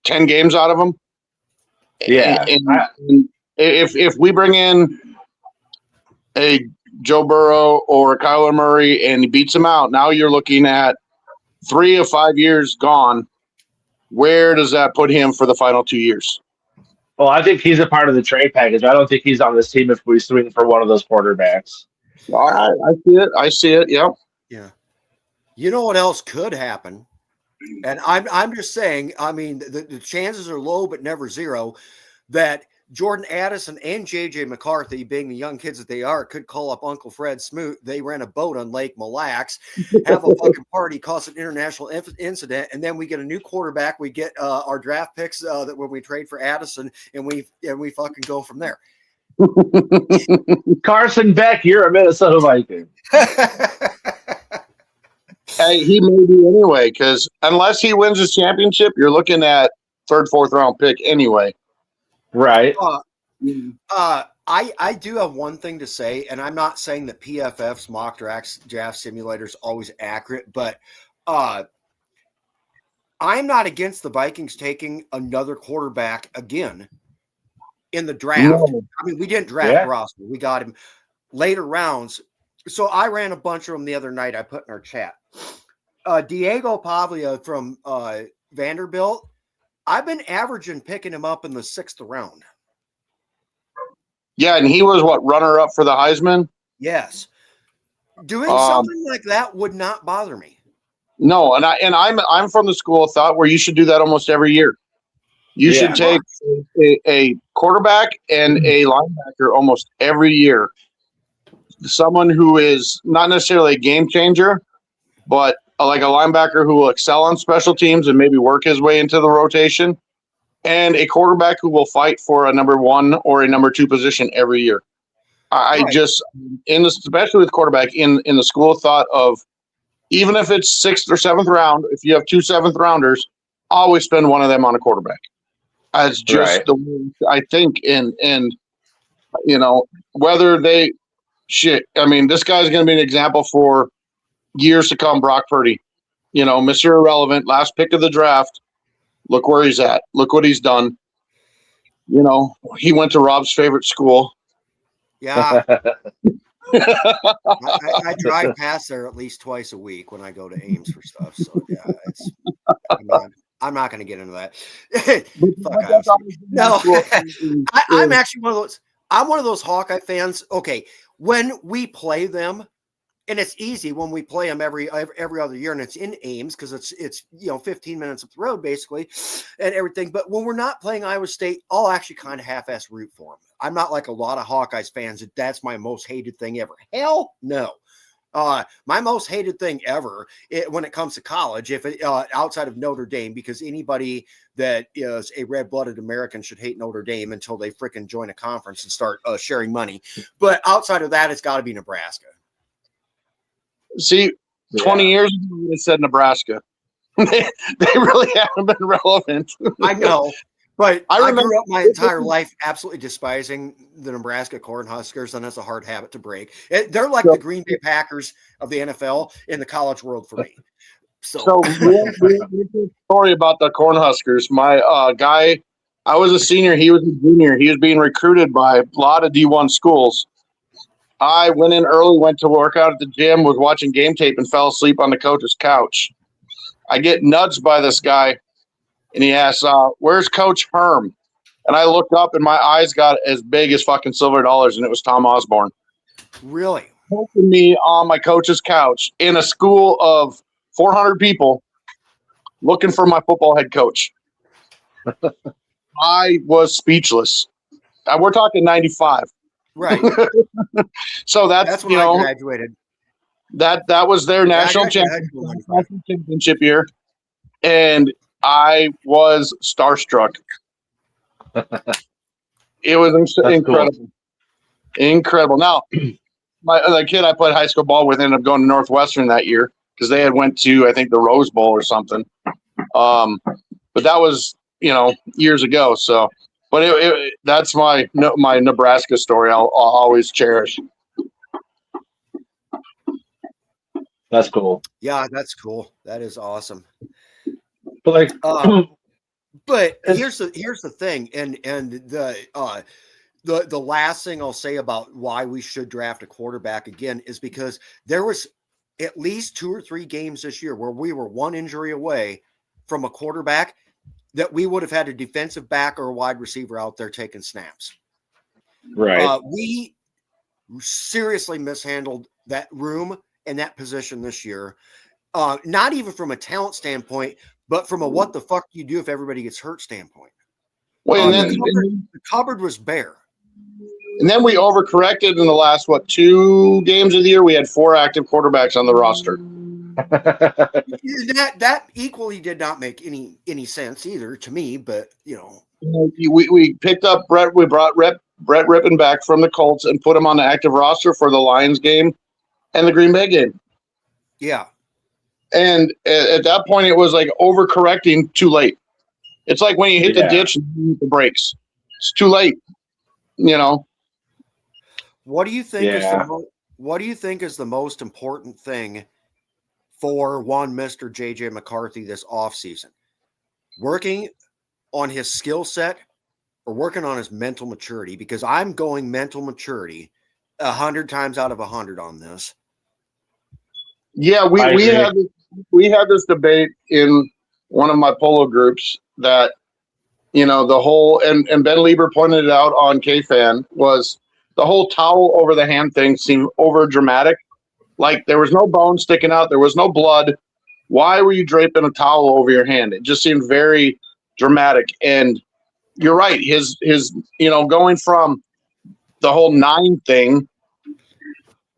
10 games out of him? Yeah. And if we bring in a Joe Burrow or Kyler Murray and he beats him out, now you're looking at 3 of 5 years gone. Where does that put him for the final 2 years? Well, I think he's a part of the trade package. I don't think he's on this team if we swing for one of those quarterbacks. I see it. I see it. Yep. Yeah. You know what else could happen? And I'm just saying, I mean, the chances are low, but never zero, that Jordan Addison and JJ McCarthy, being the young kids that they are, could call up Uncle Fred Smoot. They ran a boat on Lake Mille Lacs, have a fucking party, cause an international incident, and then we get a new quarterback. We get our draft picks that when we trade for Addison, and we fucking go from there. Carson Beck, you're a Minnesota Viking. Hey, he may be anyway, because unless he wins his championship, you're looking at 3rd, 4th round pick anyway. Right. I do have one thing to say, and I'm not saying that PFF's mock draft simulator is always accurate, but I'm not against the Vikings taking another quarterback again in the draft. No. I mean, we didn't draft Ross. We got him later rounds. So I ran a bunch of them the other night. I put in our chat. Diego Pavia from Vanderbilt. I've been averaging picking him up in the 6th round. Yeah, and he was runner-up for the Heisman? Yes. Doing something like that would not bother me. No, and I'm from the school of thought where you should do that almost every year. You should take a quarterback and a linebacker almost every year. Someone who is not necessarily a game changer, but like a linebacker who will excel on special teams and maybe work his way into the rotation, and a quarterback who will fight for a number 1 or a number 2 position every year. I just, especially with quarterback, in the school of thought of, even if it's 6th or 7th round, if you have 2 7th rounders, always spend one of them on a quarterback. It's just the way I think, and you know, whether they I mean, this guy's going to be an example for years to come. Brock Purdy, you know, Mr. Irrelevant, last pick of the draft. Look where he's at. Look what he's done. You know, he went to Rob's favorite school. Yeah. I drive past there at least twice a week when I go to Ames for stuff. So yeah, I'm not going to get into that. No, I'm actually one of those. I'm one of those Hawkeye fans. Okay, when we play them, And it's easy when we play them every other year, and it's in Ames because it's 15 minutes up the road basically, and everything. But when we're not playing Iowa State, I'll actually kind of half-ass root for them. I'm not like a lot of Hawkeyes fans. That's my most hated thing ever. Hell no. My most hated thing ever when it comes to college, if outside of Notre Dame, because anybody that is a red-blooded American should hate Notre Dame until they freaking join a conference and start sharing money. But outside of that, it's got to be Nebraska. See, 20 years ago, they said Nebraska. they really haven't been relevant. I know, but I grew up my entire life absolutely despising the Nebraska Cornhuskers, and that's a hard habit to break. They're like the Green Bay Packers of the NFL in the college world for me. So story about the Cornhuskers. My guy, I was a senior, he was a junior. He was being recruited by a lot of D1 schools. I went in early, went to work out at the gym, was watching game tape, and fell asleep on the coach's couch. I get nudged by this guy, and he asks, where's Coach Herm? And I looked up, and my eyes got as big as fucking silver dollars, and it was Tom Osborne. Really? Poking me on my coach's couch in a school of 400 people looking for my football head coach. I was speechless. We're talking 95. Right. So that's when I graduated. That was their national championship year, and I was starstruck. It was incredible. Cool. Incredible. Now, the kid I played high school ball with ended up going to Northwestern that year because they had went to, I think, the Rose Bowl or something. But that was, years ago. So, but that's my Nebraska story. I'll always cherish. That's cool. Yeah, that's cool. That is awesome. But but here's the thing, and the last thing I'll say about why we should draft a quarterback again is because there was at least 2 or 3 games this year where we were one injury away from a quarterback that we would have had a defensive back or a wide receiver out there taking snaps. Right. We seriously mishandled that room and that position this year. Not even from a talent standpoint, but from a what the fuck do you do if everybody gets hurt standpoint. The cupboard was bare. And then we overcorrected in the last, 2 games of the year. We had 4 active quarterbacks on the roster. that equally did not make any sense either to me, but we picked up Brett. We brought Brett Rippon back from the Colts and put him on the active roster for the Lions game and the Green Bay game. Yeah. And at that point, it was like overcorrecting too late. It's like when you hit the ditch and you hit the brakes. It's too late. What do you think is the most important thing for one Mr. JJ McCarthy this offseason? Working on his skill set or working on his mental maturity? Because I'm going mental maturity 100 times out of 100 on this. Yeah, we had this debate in one of my polo groups that the whole and Ben Lieber pointed it out on KFan was the whole towel over the hand thing seemed over dramatic. Like there was no bone sticking out, there was no blood. Why were you draping a towel over your hand? It just seemed very dramatic. And you're right, his going from the whole 9 thing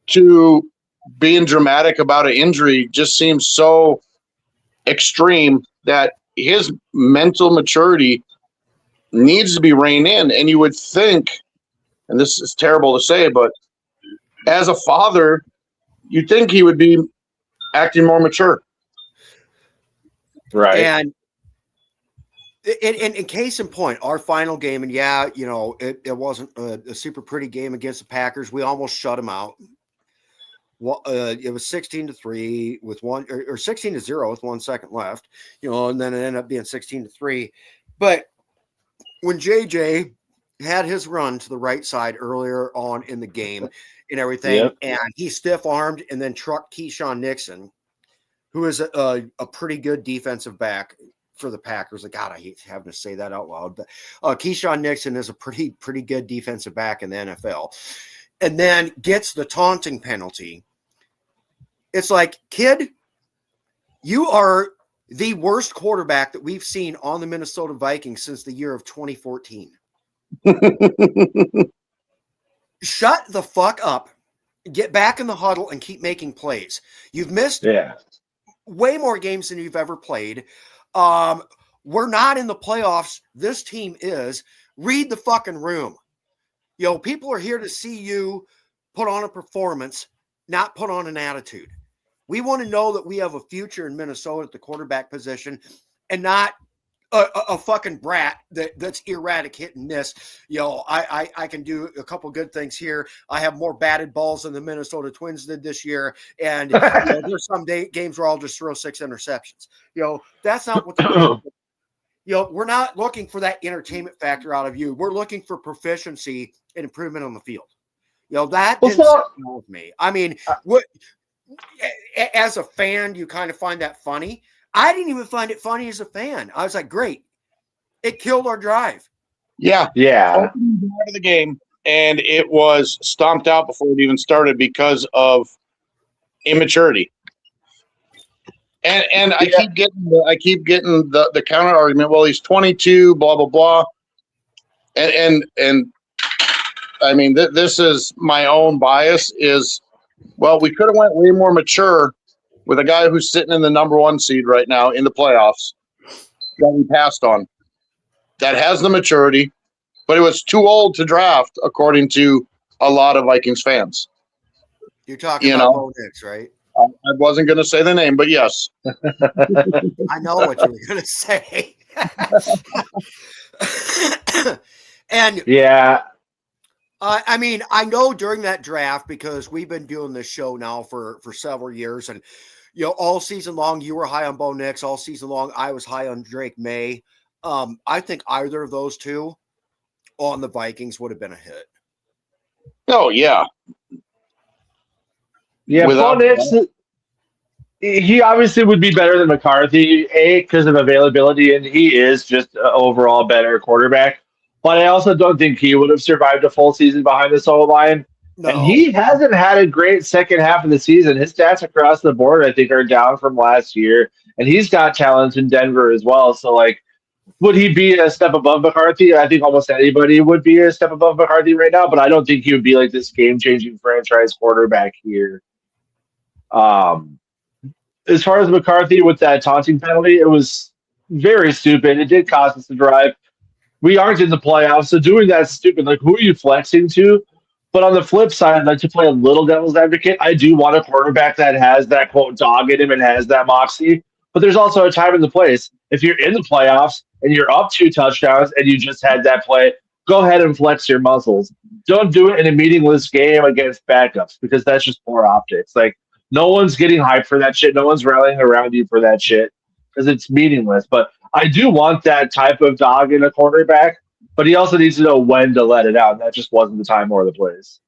to being dramatic about an injury just seems so extreme that his mental maturity needs to be reined in. And you would think, and this is terrible to say, but as a father, you'd think he would be acting more mature. Right. And in case in point, our final game, and it wasn't a super pretty game against the Packers. We almost shut them out. Well, it was 16-3 with one or 16-0 with 1 second left, and then it ended up being 16-3. But when JJ had his run to the right side earlier on in the game and everything, and he stiff armed and then trucked Keyshawn Nixon, who is a pretty good defensive back for the Packers. God, I hate having to say that out loud, but Keyshawn Nixon is a pretty good defensive back in the NFL. And then gets the taunting penalty. It's like, kid, you are the worst quarterback that we've seen on the Minnesota Vikings since the year of 2014. Shut the fuck up. Get back in the huddle and keep making plays. You've missed way more games than you've ever played. We're not in the playoffs. This team is. Read the fucking room. People are here to see you put on a performance, not put on an attitude. We want to know that we have a future in Minnesota at the quarterback position and not a fucking brat that's erratic hit and miss. I can do a couple good things here. I have more batted balls than the Minnesota Twins did this year. And there's some games where I'll just throw 6 interceptions. That's not what we're not looking for that entertainment factor out of you. We're looking for proficiency and improvement on the field. That didn't sit well with me. I mean, as a fan, you kind of find that funny. I didn't even find it funny as a fan. I was like, great. It killed our drive. Yeah. Opening drive of the game, and it was stomped out before it even started because of immaturity. And I keep getting the counter argument. Well, he's 22, blah blah blah. And I mean, this is my own bias. Well, we could have went way more mature with a guy who's sitting in the number 1 seed right now in the playoffs that we passed on. That has the maturity, but it was too old to draft, according to a lot of Vikings fans. You're talking about Bo Nix, right? I wasn't going to say the name, but yes. I know what you were going to say. And I mean, I know during that draft, because we've been doing this show now for several years, and all season long you were high on Bo Nix. All season long I was high on Drake May. I think either of those two on the Vikings would have been a hit. Oh yeah. Yeah, Bo Nix, he obviously would be better than McCarthy, because of availability, and he is just an overall better quarterback. But I also don't think he would have survived a full season behind this O-line. No. And he hasn't had a great second half of the season. His stats across the board, I think, are down from last year. And he's got talent in Denver as well. So, would he be a step above McCarthy? I think almost anybody would be a step above McCarthy right now, but I don't think he would be like this game-changing franchise quarterback here. As far as McCarthy with that taunting penalty, it was very stupid. It did cost us the drive. We aren't in the playoffs, so doing that's stupid. Who are you flexing to? But on the flip side, I'd like to play a little devil's advocate. I do want a quarterback that has that, quote, dog in him and has that moxie. But there's also a time and the place. If you're in the playoffs and you're up 2 touchdowns and you just had that play, go ahead and flex your muscles. Don't do it in a meaningless game against backups, because that's just poor optics. No one's getting hyped for that shit. No one's rallying around you for that shit, because it's meaningless. But I do want that type of dog in a quarterback, but he also needs to know when to let it out. And that just wasn't the time or the place.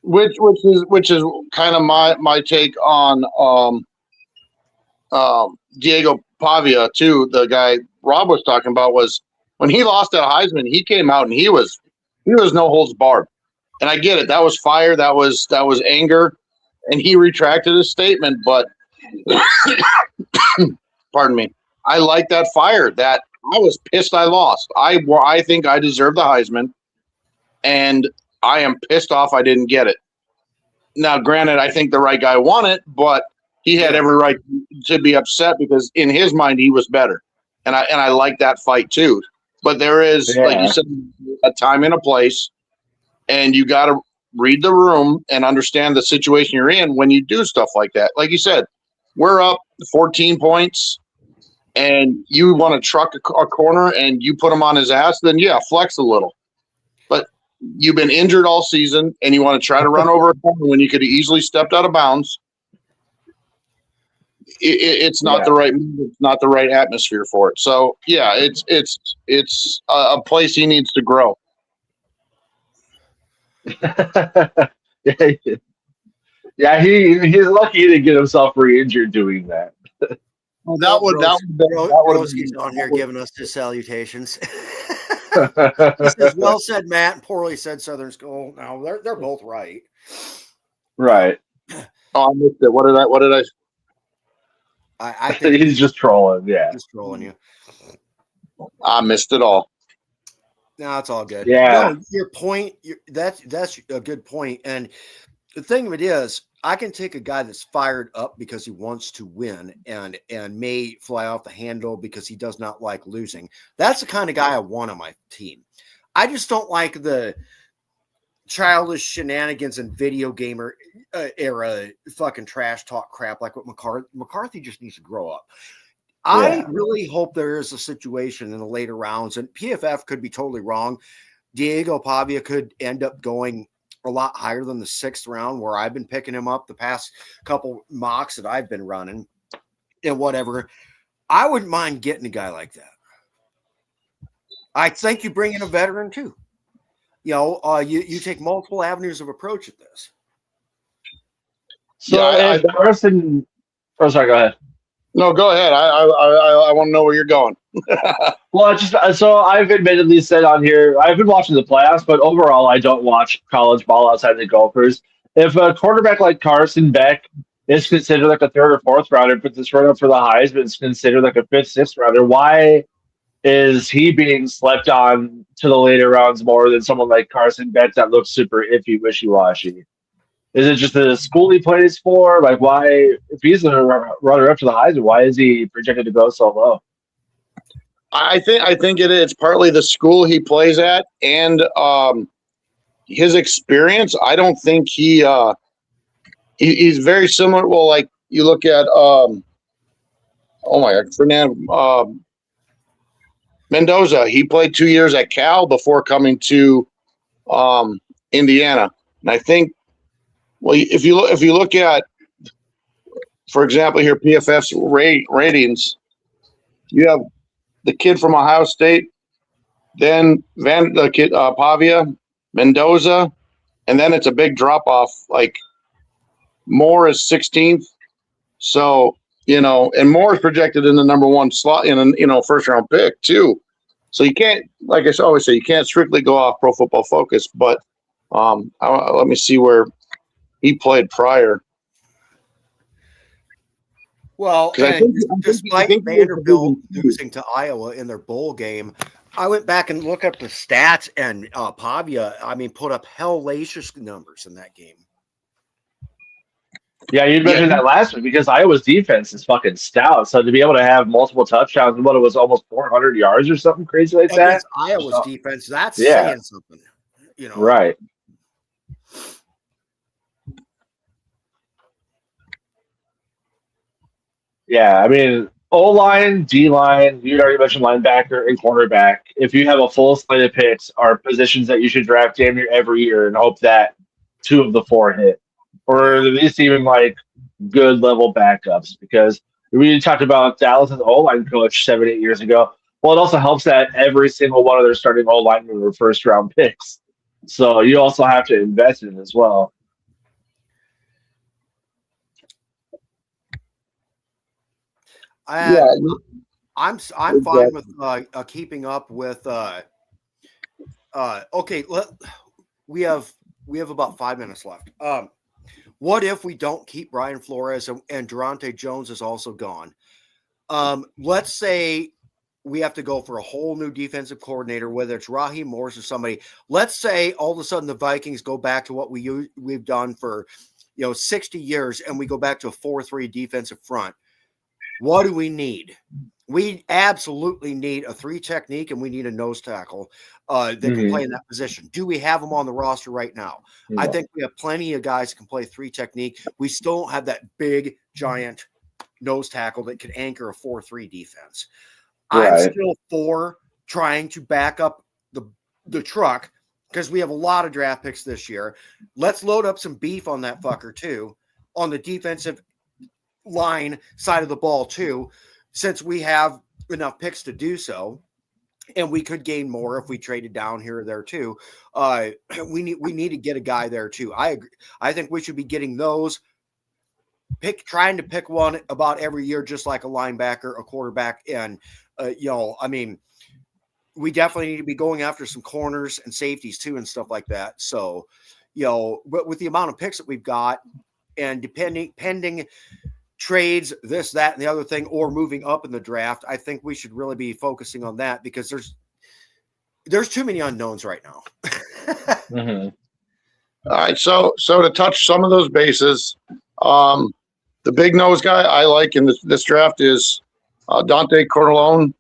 Which is kind of my take on Diego Pavia too. The guy Rob was talking about was when he lost at Heisman, he came out and he was no holds barred. And I get it. That was fire. That was anger. And he retracted his statement, but pardon me. I like that fire. That I was pissed I lost. I think I deserve the Heisman, and I am pissed off I didn't get it. Now, granted, I think the right guy won it, but he had every right to be upset because in his mind he was better, and I like that fight too. But there is, like you said, a time and a place, and you got to read the room and understand the situation you're in when you do stuff like that. Like you said, we're up 14 points. And you want to truck a corner and you put him on his ass, then yeah, flex a little. But you've been injured all season and you want to try to run over a corner when you could have easily stepped out of bounds. It's not the right move. It's not the right atmosphere for it. So yeah, it's a place he needs to grow. Yeah, he's lucky to get himself re-injured doing that. Well, Broski's on here giving us his salutations. He says, "Well said, Matt, and poorly said Southern School." Now they're both right. Right. Oh, I missed it. What did I think He's just trolling. Yeah. he's trolling you. I missed it all. No, it's all good. Yeah. No, your point. That's a good point. And the thing of it is, I can take a guy that's fired up because he wants to win and may fly off the handle because he does not like losing. That's the kind of guy I want on my team. I just don't like the childish shenanigans and video gamer era fucking trash talk crap like what McCarthy just needs to grow up. I really hope there is a situation in the later rounds, and PFF could be totally wrong. Diego Pavia could end up going a lot higher than the 6th round, where I've been picking him up the past couple mocks that I've been running and whatever. I wouldn't mind getting a guy like that. I think you bring in a veteran too. You take multiple avenues of approach at this. So Yeah, if Carson, oh, sorry, go ahead. No, go ahead. I want to know where you're going. Well, it's just so I've admittedly said on here, I've been watching the playoffs, but overall, I don't watch college ball outside the Gophers. If a quarterback like Carson Beck is considered like a 3rd or 4th rounder, but this run up for the Heisman is considered like a 5th, 6th rounder, why is he being slept on to the later rounds more than someone like Carson Beck that looks super iffy, wishy washy? Is it just the school he plays for? Like, why, if he's the runner up to the Heisman, why is he projected to go so low? I think it's partly the school he plays at and his experience. I don't think he's very similar. Well, like you look at oh my God, Fernando Mendoza. He played 2 years at Cal before coming to Indiana, and I think. Well, if you look at, for example, here PFF's ratings, you have the kid from Ohio State, then Pavia, Mendoza, and then it's a big drop off. Like Moore is 16th, so and Moore is projected in the number 1 slot in a 1st round pick too. So you can't, like I always say, you can't strictly go off Pro Football Focus, but let me see where he played prior. Well, despite Vanderbilt losing to Iowa in their bowl game, I went back and looked up the stats, and Pavia, put up hellacious numbers in that game. Yeah, you mentioned that last week because Iowa's defense is fucking stout. So to be able to have multiple touchdowns, what it was almost 400 yards or something crazy like that. Iowa's defense, that's saying something. Right. Yeah, O-line, D-line, you already mentioned linebacker and cornerback. If you have a full slate of picks, are positions that you should draft damn near every year and hope that 2 of the 4 hit. Or at least even like good level backups. Because we talked about Dallas's O-line coach 7-8 years ago. Well, it also helps that every single one of their starting O-linemen were 1st round picks. So you also have to invest in it as well. I'm fine with keeping up with. Okay, we have about 5 minutes left. What if we don't keep Brian Flores and Durante Jones is also gone? Let's say we have to go for a whole new defensive coordinator, whether it's Raheem Morris or somebody. Let's say all of a sudden the Vikings go back to what we've done for 60 years, and we go back to a 4-3 defensive front. What do we need? We absolutely need a 3 technique, and we need a nose tackle that can play in that position. Do we have them on the roster right now? No. I think we have plenty of guys that can play 3 technique. We still don't have that big, giant nose tackle that can anchor a 4-3 defense. Right. I'm still for trying to back up the truck because we have a lot of draft picks this year. Let's load up some beef on that fucker too, on the defensive line side of the ball too, since we have enough picks to do so, and we could gain more if we traded down here or there too. We need to get a guy there too. I agree. I think we should be getting those. Trying to pick one about every year, just like a linebacker, a quarterback, and we definitely need to be going after some corners and safeties too and stuff like that. So, but with the amount of picks that we've got, and pending trades, this, that, and the other thing, or moving up in the draft, I think we should really be focusing on that because there's too many unknowns right now. Mm-hmm. All right, so to touch some of those bases, the big nose guy I like in this draft is Dante Corleone.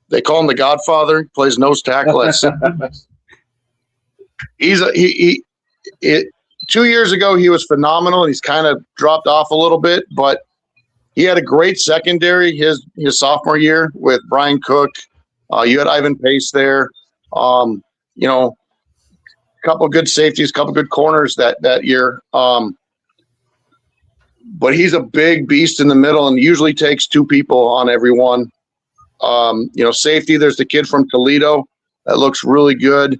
They call him the Godfather. He plays nose tackle at Cincy. He 2 years ago he was phenomenal. He's kind of dropped off a little bit, but he had a great secondary his sophomore year with Brian Cook. You had Ivan Pace there. You know, a couple good safeties, a couple good corners that year. But he's a big beast in the middle and usually takes two people on every one. You know, safety, there's the kid from Toledo that looks really good.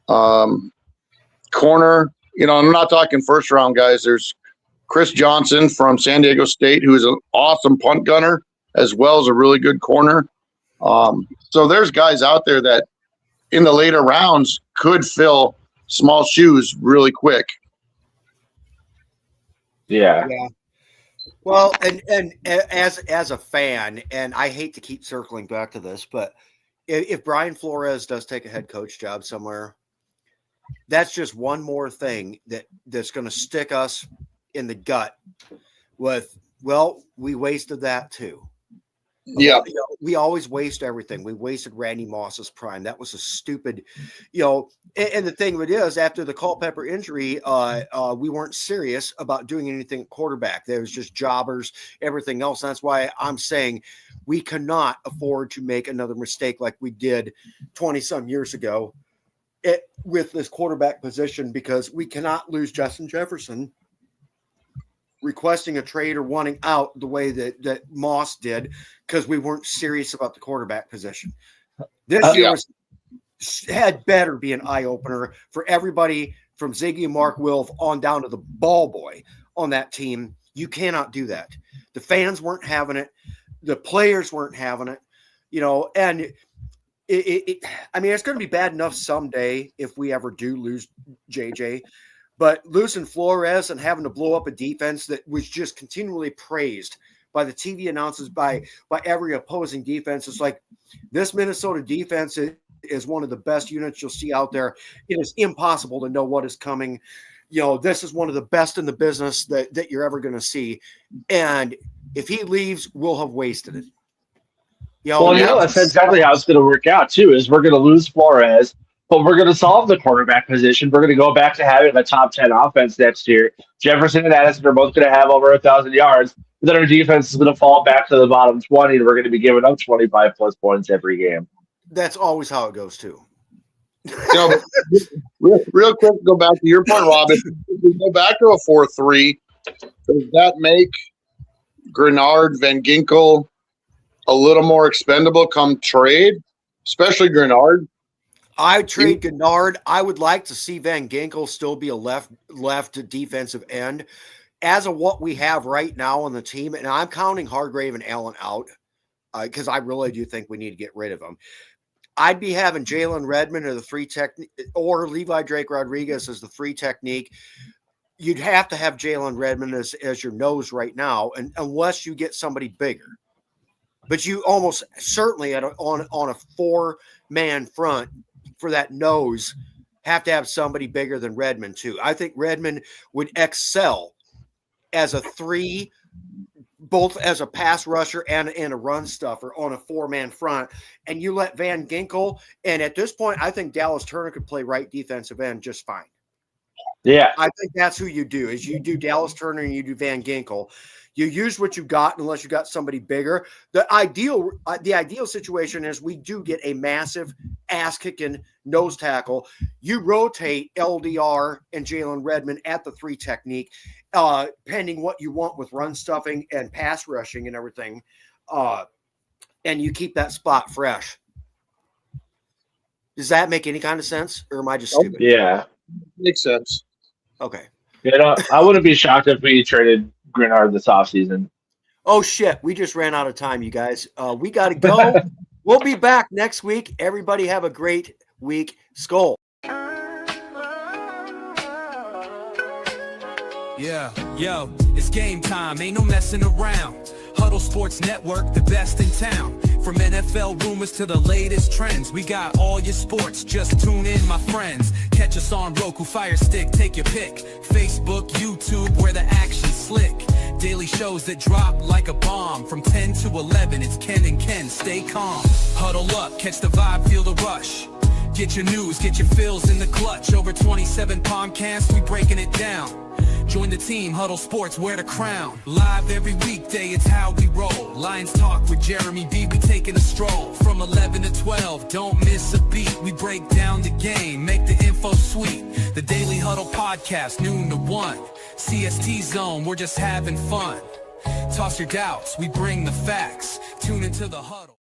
Corner, you know, I'm not talking first round guys. There's Chris Johnson from San Diego State, who is an awesome punt gunner as well as a really good corner. So there's guys out there that in the later rounds could fill small shoes really quick. Yeah. Well, and as a fan, and I hate to keep circling back to this, but if Brian Flores does take a head coach job somewhere, that's just one more thing that's going to stick us in the gut with, well, we wasted that too. Yeah. You know, we always waste everything. We wasted Randy Moss's prime. That was a stupid, you know, and the thing of it is, after the Culpepper injury, we weren't serious about doing anything at quarterback. There was just jobbers, everything else. That's why I'm saying we cannot afford to make another mistake like we did 20-some years ago with this quarterback position, because we cannot lose Justin Jefferson requesting a trade or wanting out the way that Moss did because we weren't serious about the quarterback position. This year had better be an eye-opener for everybody from Ziggy and Mark Wilf on down to the ball boy on that team. You cannot do that. The fans weren't having it. The players weren't having it, you know, and I mean, it's going to be bad enough someday if we ever do lose JJ. But losing Flores and having to blow up a defense that was just continually praised by the TV announcers, by every opposing defense, it's like this Minnesota defense is one of the best units you'll see out there. It is impossible to know what is coming. You know, this is one of the best in the business that you're ever going to see. And if he leaves, we'll have wasted it. You know, Well, you know, that's exactly how it's going to work out, too, is we're going to lose Flores, but we're going to solve the quarterback position. We're going to go back to having a top 10 offense next year. Jefferson and Addison are both going to have over 1,000 yards. But then our defense is going to fall back to the bottom 20, and we're going to be giving up 25-plus points every game. That's always how it goes, too. You know, real quick, go back to your point, Rob. If we go back to a 4-3, does that make Grenard, Van Ginkel a little more expendable come trade, especially Grenard? I trade Gennard. I would like to see Van Ginkel still be a left defensive end. As of what we have right now on the team, and I'm counting Hargrave and Allen out because I really do think we need to get rid of them. I'd be having Jalen Redmond or the free technique, or Levi Drake Rodriguez as the free technique. You'd have to have Jalen Redmond as your nose right now, and unless you get somebody bigger. But you almost certainly on a 4-man front for that nose have to have somebody bigger than Redmond too. I think Redmond would excel as a 3, both as a pass rusher and a run stuffer on a 4-man front. And you let Van Ginkel, and at this point, I think Dallas Turner could play right defensive end just fine. Yeah. I think that's who you do, is you do Dallas Turner and you do Van Ginkel. You use what you got unless you got somebody bigger. The ideal situation is we do get a massive ass-kicking nose tackle. You rotate LDR and Jalen Redmond at the 3 technique, pending what you want with run stuffing and pass rushing and everything, and you keep that spot fresh. Does that make any kind of sense, or am I just stupid? Yeah. Makes sense. Okay. You know, I wouldn't be shocked if we traded Grenard this offseason. Oh, shit. We just ran out of time, you guys. We got to go. We'll be back next week. Everybody have a great week. Skol. Yeah, yo, it's game time, ain't no messing around. Huddle Sports Network, the best in town. From NFL rumors to the latest trends, we got all your sports, just tune in, my friends. Catch us on Roku, Fire Stick, take your pick. Facebook, YouTube, where the action's slick. Daily shows that drop like a bomb. From 10 to 11, it's Ken and Ken, stay calm. Huddle up, catch the vibe, feel the rush. Get your news, get your fills in the clutch. Over 27 podcasts, we breaking it down. Join the team, Huddle Sports, wear the crown. Live every weekday, it's how we roll. Lions Talk with Jeremy B, we taking a stroll. From 11 to 12, don't miss a beat. We break down the game, make the info sweet. The Daily Huddle Podcast, noon to 1. CST Zone, we're just having fun. Toss your doubts, we bring the facts. Tune into the Huddle.